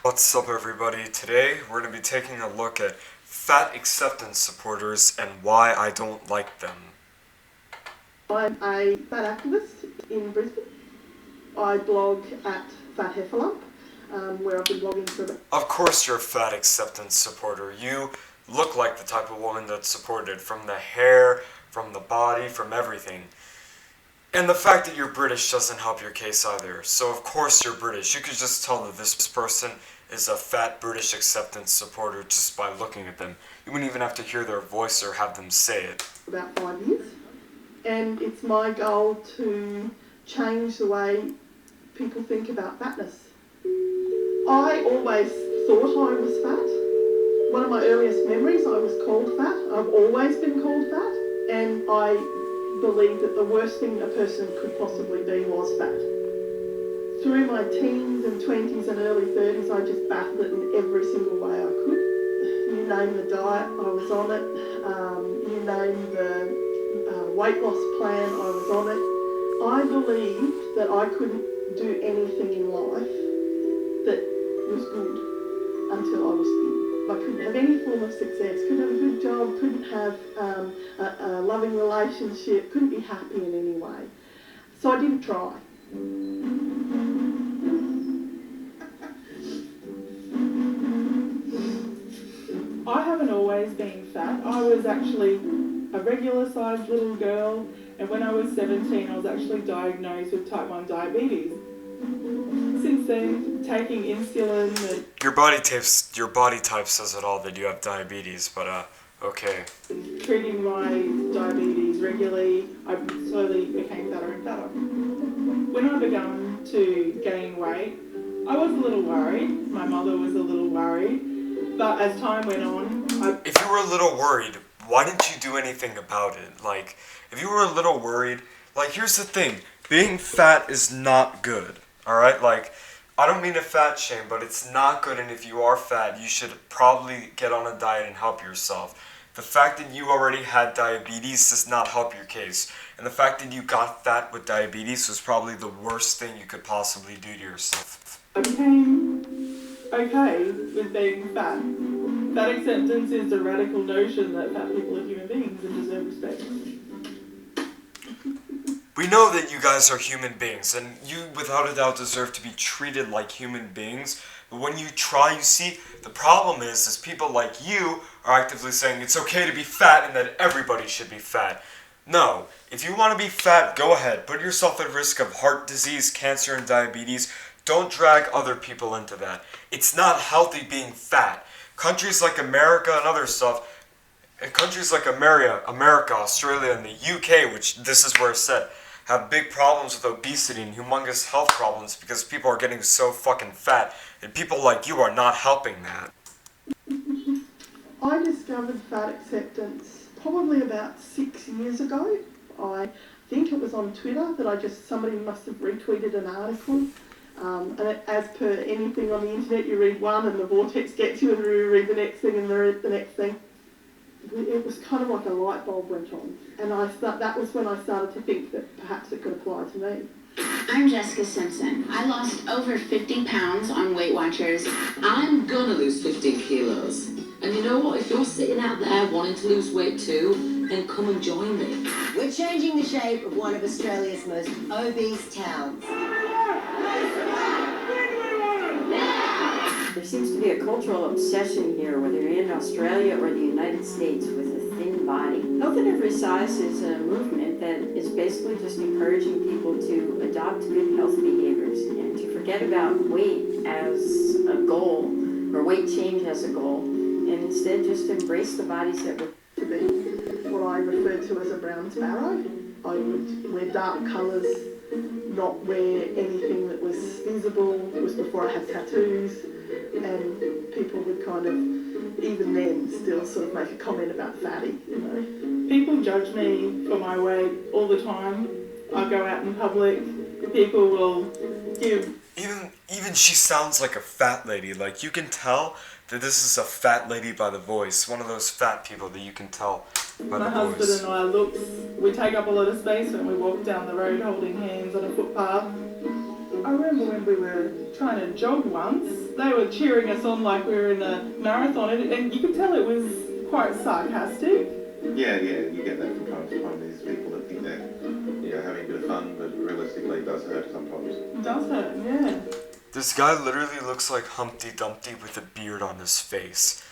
What's up everybody? Today we're going to be taking a look at fat acceptance supporters and why I don't like them. I'm a fat activist in Brisbane. I blog at Fat Heffalump, where I've been blogging for about... Of course you're a fat acceptance supporter. You look like the type of woman that's supported, from the hair, from the body, from everything. And the fact that you're British doesn't help your case either. So of course you're British. You could just tell that this person is a fat British acceptance supporter just by looking at them. You wouldn't even have to hear their voice or have them say it. About 5 years. And it's my goal to change the way people think about fatness. I always thought I was fat. One of my earliest memories, I was called fat. I've always been called fat. And I believed that the worst thing a person could possibly be was fat. Through my teens and 20s and early 30s, I just battled it in every single way I could. You name the diet, I was on it. You name the weight loss plan, I was on it. I believed that I couldn't do anything in life that was good until I was thin. I couldn't have any form of success, couldn't have a good job, couldn't have a loving relationship, couldn't be happy in any way. So I didn't try. I haven't always been fat. I was actually a regular sized little girl, and when I was 17 I was actually diagnosed with type 1 diabetes. Since then, taking insulin and Your body type says it all that you have diabetes, but okay. treating my diabetes regularly, I slowly became fatter and fatter. When I began to gain weight, I was a little worried. My mother was a little worried. But as time went on, If you were a little worried, why didn't you do anything about it? Like, if you were a little worried, like, here's the thing. Being fat is not good, alright? Like, I don't mean to fat shame, but it's not good, and if you are fat, you should probably get on a diet and help yourself. The fact that you already had diabetes does not help your case. And the fact that you got fat with diabetes was probably the worst thing you could possibly do to yourself. I became okay with being fat. Fat acceptance is the radical notion that fat people are human beings and deserve respect. We know that you guys are human beings, and you without a doubt deserve to be treated like human beings, but when you try, you see, the problem is people like you are actively saying it's okay to be fat and that everybody should be fat. No, if you want to be fat, go ahead, put yourself at risk of heart disease, cancer, and diabetes. Don't drag other people into that. It's not healthy being fat. Countries like America and other stuff, countries like America, Australia, and the UK, which this is where it's said, have big problems with obesity and humongous health problems because people are getting so fucking fat, and people like you are not helping that. I discovered fat acceptance probably about 6 years ago. I think it was on Twitter that somebody must have retweeted an article. And as per anything on the internet, you read one and the vortex gets you, and you read the next thing and the next thing. It was kind of like a light bulb went on, and that was when I started to think that perhaps it could apply to me. I'm Jessica Simpson. I lost over 50 pounds on Weight Watchers. I'm gonna lose 15 kilos. And you know what? If you're sitting out there wanting to lose weight too, then come and join me. We're changing the shape of one of Australia's most obese towns. There seems to be a cultural obsession here, whether you're in Australia or the United States, with a thin body. Health at Every Size is a movement that is basically just encouraging people to adopt good health behaviors and to forget about weight as a goal or weight change as a goal, and instead just embrace the bodies that we're To be what I refer to as a brown sparrow. I would wear dark colours, not wear anything that was visible. It was before I had tattoos, and people would kind of, even then, still sort of make a comment about fatty, you know. People judge me for my weight all the time. I go out in public, people will give... Even she sounds like a fat lady. Like, you can tell that this is a fat lady by the voice. One of those fat people that you can tell by the voice. My husband and I we take up a lot of space when we walk down the road holding hands on a footpath. I remember when we were trying to jog once, they were cheering us on like we were in a marathon, and you could tell it was quite sarcastic. Yeah, you get that from time to time. These people that think they're, having a bit of fun, but realistically it does hurt sometimes. It does hurt, yeah. This guy literally looks like Humpty Dumpty with a beard on his face.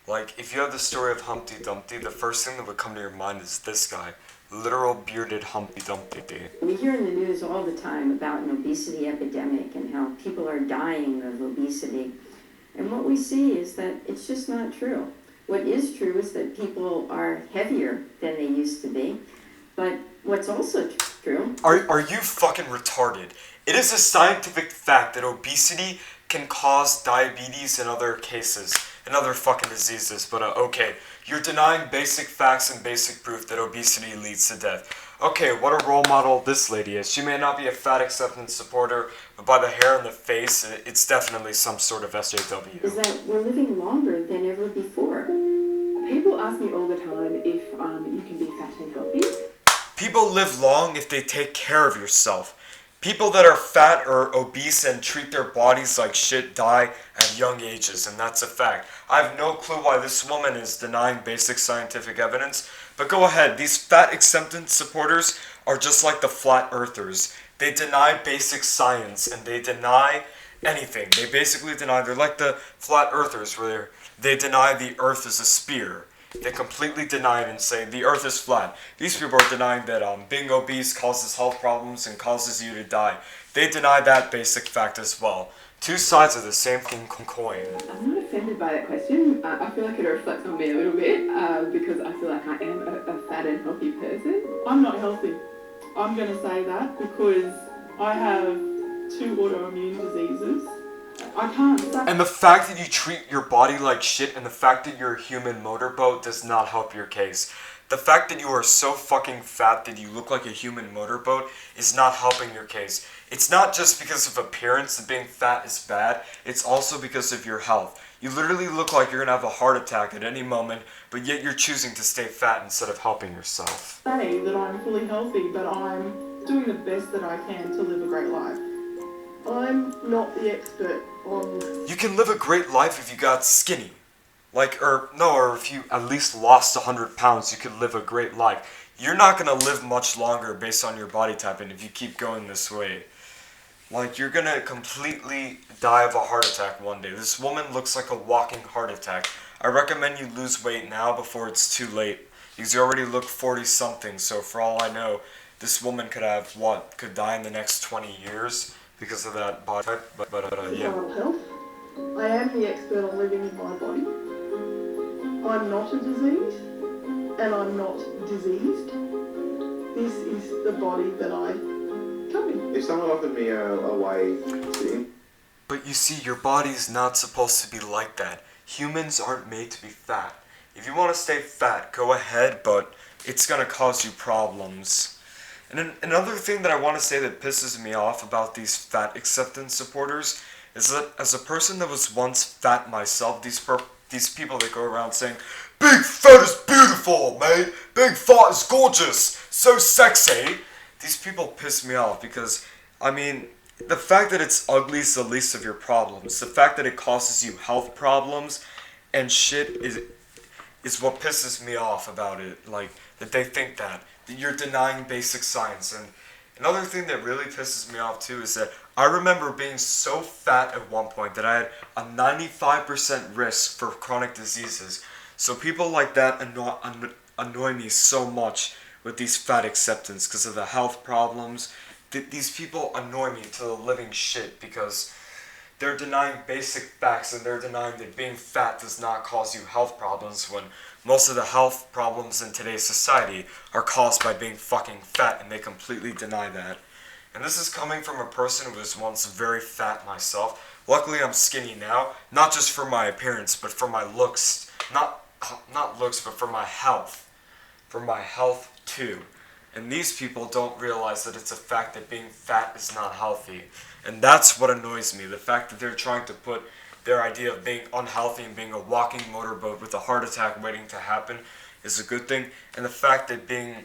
Like, if you have the story of Humpty Dumpty, the first thing that would come to your mind is this guy. Literal bearded Humpty Dumpty. We hear in the news all the time about an obesity epidemic and how people are dying of obesity. And what we see is that it's just not true. What is true is that people are heavier than they used to be. But what's also true... Are you fucking retarded? It is a scientific fact that obesity can cause diabetes and other cases, and other fucking diseases, but okay, you're denying basic facts and basic proof that obesity leads to death. Okay, what a role model this lady is. She may not be a fat acceptance supporter, but by the hair and the face, it's definitely some sort of SJW. Is that we're living longer than ever before. People ask me all the time if you can be fat and healthy. People live long if they take care of yourself. People that are fat or obese and treat their bodies like shit die at young ages, and that's a fact. I have no clue why this woman is denying basic scientific evidence, but go ahead. These fat acceptance supporters are just like the flat earthers. They deny basic science, and they deny anything. They basically deny, they're like the flat earthers, where they deny the earth is a sphere. They completely deny it and say the earth is flat. These people are denying that being obese causes health problems and causes you to die. They deny that basic fact as well. Two sides of the same coin. I'm not offended by that question. I feel like it reflects on me a little bit because I feel like I am a fat and healthy person. I'm not healthy. I'm going to say that because I have 2 autoimmune diseases. I can't. And the fact that you treat your body like shit and the fact that you're a human motorboat does not help your case. The fact that you are so fucking fat that you look like a human motorboat is not helping your case. It's not just because of appearance that being fat is bad, it's also because of your health. You literally look like you're gonna have a heart attack at any moment, but yet you're choosing to stay fat instead of helping yourself. Say that I'm fully healthy, but I'm doing the best that I can to live a great life. I'm not the expert on... You can live a great life if you got skinny. Or if you at least lost 100 pounds, you could live a great life. You're not going to live much longer based on your body type, and if you keep going this way. You're going to completely die of a heart attack one day. This woman looks like a walking heart attack. I recommend you lose weight now before it's too late, because you already look 40-something, so for all I know, this woman could die in the next 20 years because of that body type, yeah. Health. I am the expert on living in my body. I'm not a disease, and I'm not diseased. This is the body that I come in. If someone offered me a way to... But you see, your body's not supposed to be like that. Humans aren't made to be fat. If you want to stay fat, go ahead, but it's going to cause you problems. And another thing that I want to say that pisses me off about these fat acceptance supporters is that as a person that was once fat myself, these people that go around saying, "Big fat is beautiful, mate! Big fat is gorgeous! So sexy!" These people piss me off because, the fact that it's ugly is the least of your problems. The fact that it causes you health problems and shit is what pisses me off about it. That they think that you're denying basic science. And another thing that really pisses me off too is that I remember being so fat at one point that I had a 95% risk for chronic diseases. So people like that annoy me so much with these fat acceptance because of the health problems. These people annoy me to the living shit because they're denying basic facts and they're denying that being fat does not cause you health problems when most of the health problems in today's society are caused by being fucking fat, and they completely deny that. And this is coming from a person who was once very fat myself. Luckily I'm skinny now, not just for my appearance, but for my looks. Not looks, but for my health. For my health too. And these people don't realize that it's a fact that being fat is not healthy. And that's what annoys me. The fact that they're trying to put their idea of being unhealthy and being a walking motorboat with a heart attack waiting to happen is a good thing. And the fact that being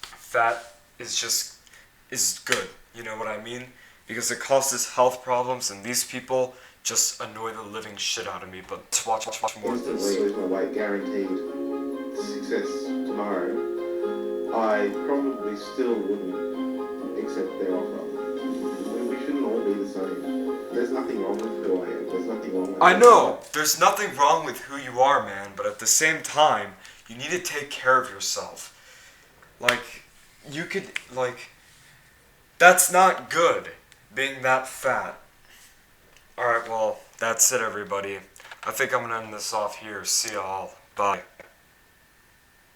fat is good. You know what I mean? because it causes health problems, and these people just annoy the living shit out of me. But let's watch more of Instantly this. lose my weight, guaranteed success tomorrow, I probably still wouldn't accept their offer. We shouldn't all be the same. There's nothing wrong with who I am. There's nothing wrong with I know, there's nothing wrong with who you are, man, but at the same time, you need to take care of yourself. Like, you could, like, that's not good, being that fat. Alright, well, that's it, everybody. I think I'm gonna end this off here. See y'all. Bye.